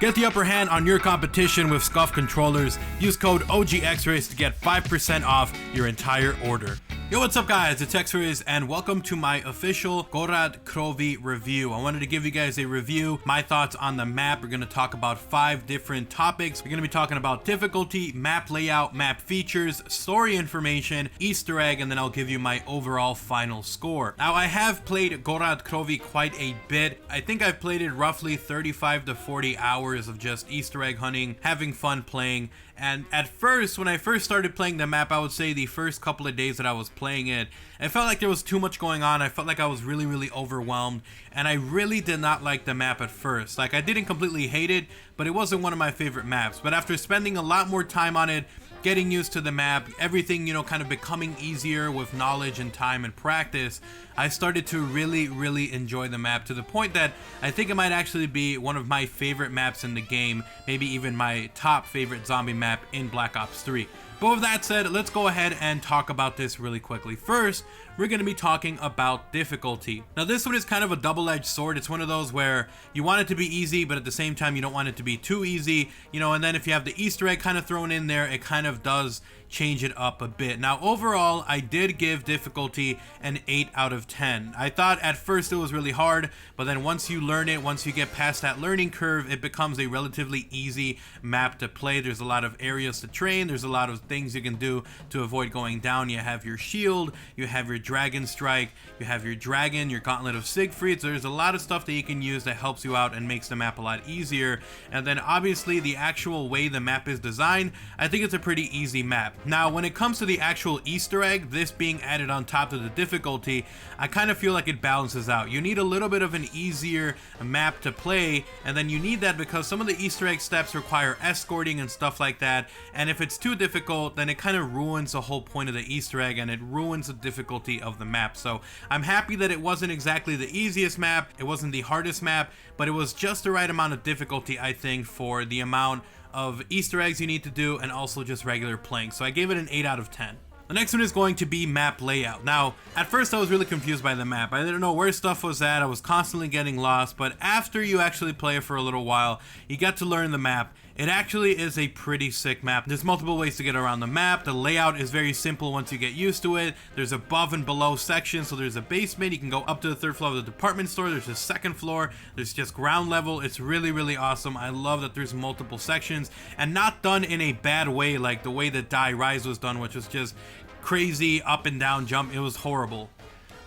Get the upper hand on your competition with SCUF controllers. Use code OGXRAYZ to get 5% off your entire order. Yo, what's up guys, it's XRAYZ and welcome to my official Gorod Krovi review. I wanted to give you guys a review, my thoughts on the map. We're going to talk about 5 different topics. We're going to be talking about difficulty, map layout, map features, story information, Easter egg, and then I'll give you my overall final score. Now, I have played Gorod Krovi quite a bit. I think I've played it roughly 35 to 40 hours of just Easter egg hunting, having fun playing. And at first, when I first started playing the map, I would say the first couple of days that I was playing it, it felt like there was too much going on. I felt like I was really overwhelmed, and I really did not like the map at first. Like, I didn't completely hate it, but it wasn't one of my favorite maps. But after spending a lot more time on it, getting used to the map, everything, you know, kind of becoming easier with knowledge and time and practice, I started to really enjoy the map, to the point that I think it might actually be one of my favorite maps in the game, maybe even my top favorite zombie map in Black Ops 3. But with that said, let's go ahead and talk about this really quickly. First, we're going to be talking about difficulty. Now, this one is kind of a double-edged sword. It's one of those where you want it to be easy, but at the same time, you don't want it to be too easy, you know, and then if you have the Easter egg kind of thrown in there, it kind of does change it up a bit. Now, overall, I did give difficulty an 8 out of 10. I thought at first it was really hard, but then once you learn it, once you get past that learning curve, it becomes a relatively easy map to play. There's a lot of areas to train. There's a lot of things you can do to avoid going down. You have your shield, you have your dragon strike, you have your dragon, your gauntlet of Siegfried. So there's a lot of stuff that you can use that helps you out and makes the map a lot easier. And then obviously the actual way the map is designed, I think it's a pretty easy map. Now, when it comes to the actual Easter egg, this being added on top of the difficulty, I kind of feel like it balances out. You need a little bit of an easier map to play, and then you need that because some of the Easter egg steps require escorting and stuff like that, and if it's too difficult, then it kind of ruins the whole point of the Easter egg, and it ruins the difficulty of the map. So I'm happy that it wasn't exactly the easiest map, it wasn't the hardest map, but it was just the right amount of difficulty, I think, for the amount of Easter eggs you need to do and also just regular playing. So I gave it an 8 out of 10. The next one is going to be map layout. Now, at first I was really confused by the map. I didn't know where stuff was at. I was constantly getting lost, but after you actually play it for a little while, you get to learn the map. It actually is a pretty sick map. There's multiple ways to get around the map. The layout is very simple once you get used to it. There's above and below sections, so there's a basement. You can go up to the 3rd floor of the department store. There's a 2nd floor. There's just ground level. It's really awesome. I love that there's multiple sections, and not done in a bad way like the way that Rayz was done, which was just crazy up and down jump. It was horrible.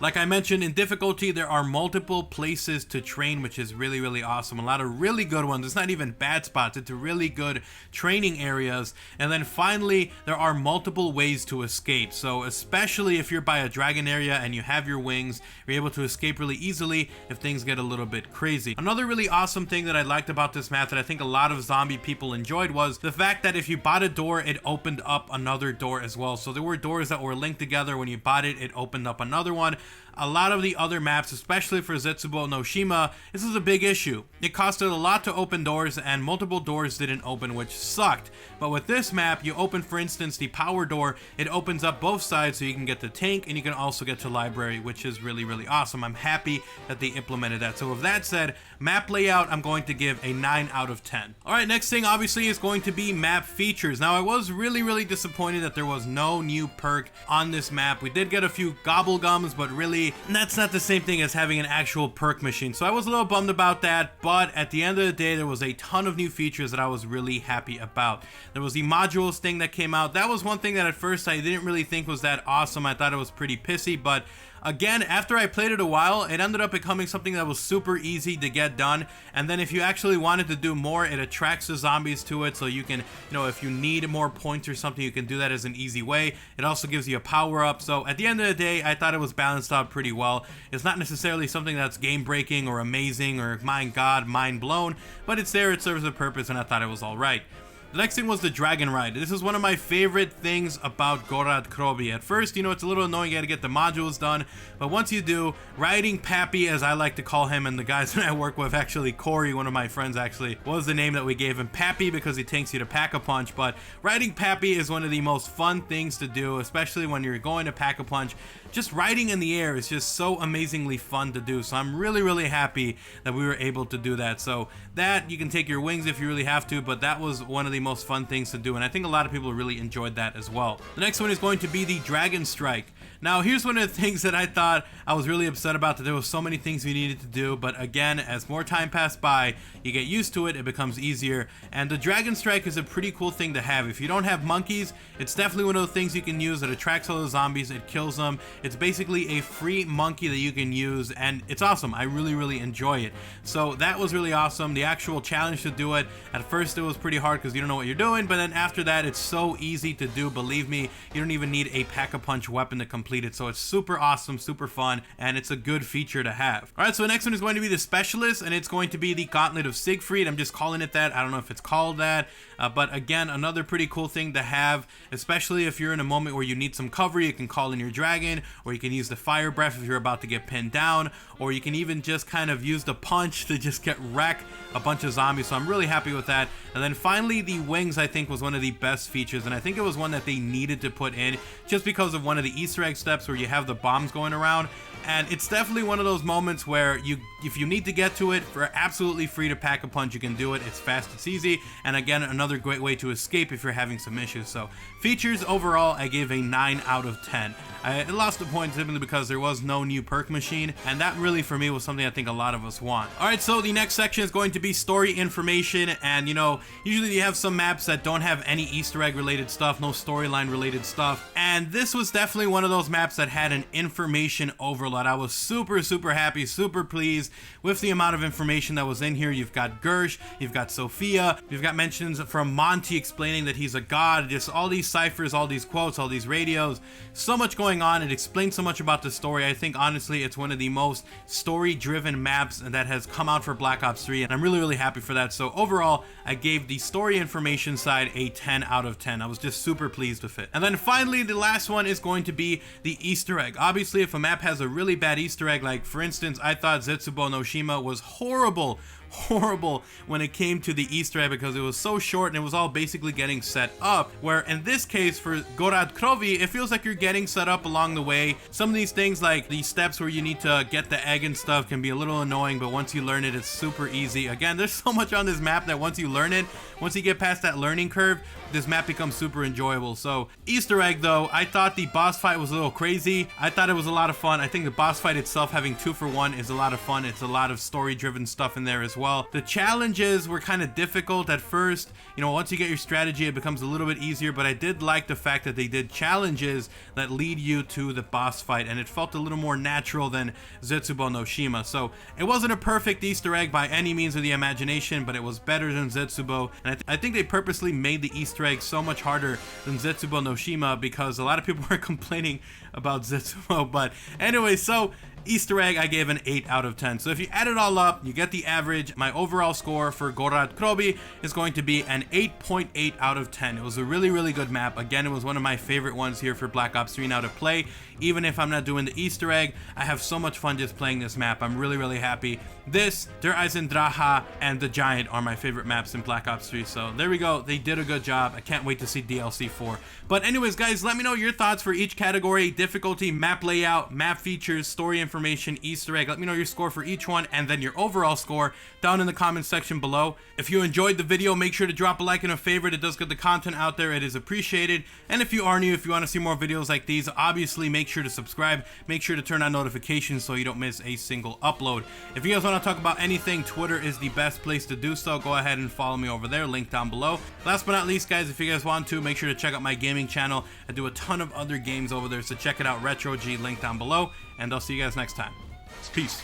Like I mentioned, in difficulty, there are multiple places to train, which is really awesome. A lot of really good ones. It's not even bad spots. It's really good training areas. And then finally, there are multiple ways to escape. So especially if you're by a dragon area and you have your wings, you're able to escape really easily if things get a little bit crazy. Another really awesome thing that I liked about this map that I think a lot of zombie people enjoyed was the fact that if you bought a door, it opened up another door as well. So there were doors that were linked together. When you bought it, it opened up another one. A lot of the other maps, especially for Zetsubo no Shima, this is a big issue. It costed a lot to open doors, and multiple doors didn't open, which sucked. But with this map, you open, for instance, the power door. It opens up both sides, so you can get to tank, and you can also get to library, which is really awesome. I'm happy that they implemented that. So with that said, map layout, I'm going to give a 9 out of 10. Alright, next thing obviously is going to be map features. Now, I was really disappointed that there was no new perk on this map. We did get a few gobblegums, but really, that's not the same thing as having an actual perk machine. So I was a little bummed about that, but at the end of the day, there was a ton of new features that I was really happy about. There was the modules thing that came out. That was one thing that at first I didn't really think was that awesome. I thought it was pretty pissy, but again, after I played it a while, it ended up becoming something that was super easy to get done. And then if you actually wanted to do more, it attracts the zombies to it. So you can, you know, if you need more points or something, you can do that as an easy way. It also gives you a power up. So at the end of the day, I thought it was balanced out pretty well. It's not necessarily something that's game breaking or amazing or my god, mind blown, but it's there, it serves a purpose, and I thought it was all right. The next thing was the Dragon Ride. This is one of my favorite things about Gorod Krovi. At first, you know, it's a little annoying, you gotta get the modules done, but once you do, riding Pappy, as I like to call him, and the guys that I work with, actually, Corey, one of my friends actually, was the name that we gave him, Pappy, because he takes you to Pack-a-Punch, but riding Pappy is one of the most fun things to do, especially when you're going to Pack-a-Punch. Just riding in the air is just so amazingly fun to do, so I'm really happy that we were able to do that. So that, you can take your wings if you really have to, but that was one of the most fun things to do, and I think a lot of people really enjoyed that as well. The next one is going to be the Dragon Strike. Now, here's one of the things that I thought I was really upset about, that there was so many things we needed to do, but again, as more time passed by, you get used to it, it becomes easier, and the Dragon Strike is a pretty cool thing to have. If you don't have monkeys, it's definitely one of the things you can use that attracts all the zombies, it kills them. It's basically a free monkey that you can use, and it's awesome. I really enjoy it. So that was really awesome. The actual challenge to do it, at first it was pretty hard because you don't know what you're doing, but then after that, it's so easy to do. Believe me, you don't even need a Pack-a-Punch weapon to complete it. So it's super awesome, super fun, and it's a good feature to have. Alright, so the next one is going to be the Specialist, and it's going to be the Gauntlet of Siegfried. I'm just calling it that. I don't know if it's called that, but again, another pretty cool thing to have, especially if you're in a moment where you need some cover. You can call in your dragon, or you can use the Fire Breath if you're about to get pinned down, or you can even just kind of use the punch to just wreck a bunch of zombies. So I'm really happy with that. And then finally, the wings, I think, was one of the best features, and I think it was one that they needed to put in just because of one of the Easter egg steps where you have the bombs going around. And it's definitely one of those moments where if you need to get to it, for absolutely free to Pack-a-Punch, you can do it. It's fast, it's easy, and again, another great way to escape if you're having some issues. So features overall, I gave a 9 out of 10. I lost the point simply because there was no new perk machine, and that really for me was something I think a lot of us want. Alright, so the next section is going to be story information, and you know, usually you have some maps that don't have any Easter egg related stuff, no storyline related stuff, and this was definitely one of those maps that had an information overload. I was super happy, super pleased with the amount of information that was in here. You've got Gersh, you've got Sophia, you've got mentions from Monty explaining that he's a god, just all these ciphers, all these quotes, all these radios, so much going on. It explains so much about the story. I think honestly it's one of the most story driven maps that has come out for Black Ops 3, and I'm really happy for that. So overall, I gave the story information side a 10 out of 10. I was just super pleased with it. And then finally, the last one is going to be the Easter egg. Obviously, if a map has a really bad Easter egg, like for instance, I thought Zetsubo no Shima was horrible when it came to the Easter egg because it was so short and it was all basically getting set up, where in this case for Gorod Krovi, it feels like you're getting set up along the way. Some of these things, like the steps where you need to get the egg and stuff, can be a little annoying, but once you learn it, it's super easy. Again, there's so much on this map that once you learn it, once you get past that learning curve, this map becomes super enjoyable. So Easter egg though, I thought the boss fight was a little crazy. I thought it was a lot of fun. I think the boss fight itself, having 2-for-1, is a lot of fun. It's a lot of story driven stuff in there as well. The challenges were kind of difficult at first. You know, once you get your strategy, it becomes a little bit easier, but I did like the fact that they did challenges that lead you to the boss fight, and it felt a little more natural than Zetsubo no Shima. So it wasn't a perfect Easter egg by any means of the imagination, but it was better than Zetsubo, and I think they purposely made the Easter egg so much harder than Zetsubo no Shima because a lot of people were complaining about Zetsubo. But anyway, so Easter egg, I gave an 8 out of 10. So if you add it all up, you get the average. My overall score for Gorod Krovi is going to be an 8.8 out of 10. It was a really good map. Again, it was one of my favorite ones here for Black Ops 3 now to play. Even if I'm not doing the Easter egg, I have so much fun just playing this map. I'm really happy. This, Der Eisendrache, and the Giant are my favorite maps in Black Ops 3. So there we go. They did a good job. I can't wait to see DLC 4. But anyways, guys, let me know your thoughts for each category: difficulty, map layout, map features, story information, Easter egg. Let me know your score for each one and then your overall score down in the comment section below. If you enjoyed the video, make sure to drop a like and a favorite. It does get the content out there. It is appreciated. And if you are new, if you want to see more videos like these, obviously make sure to subscribe. Make sure to turn on notifications so you don't miss a single upload. If you guys want to talk about anything, Twitter is the best place to do so. Go ahead and follow me over there, link down below. Last but not least, guys, if you guys want to, make sure to check out my gaming channel. I do a ton of other games over there, so check it out. Retro G, link down below. And I'll see you guys next time. Peace.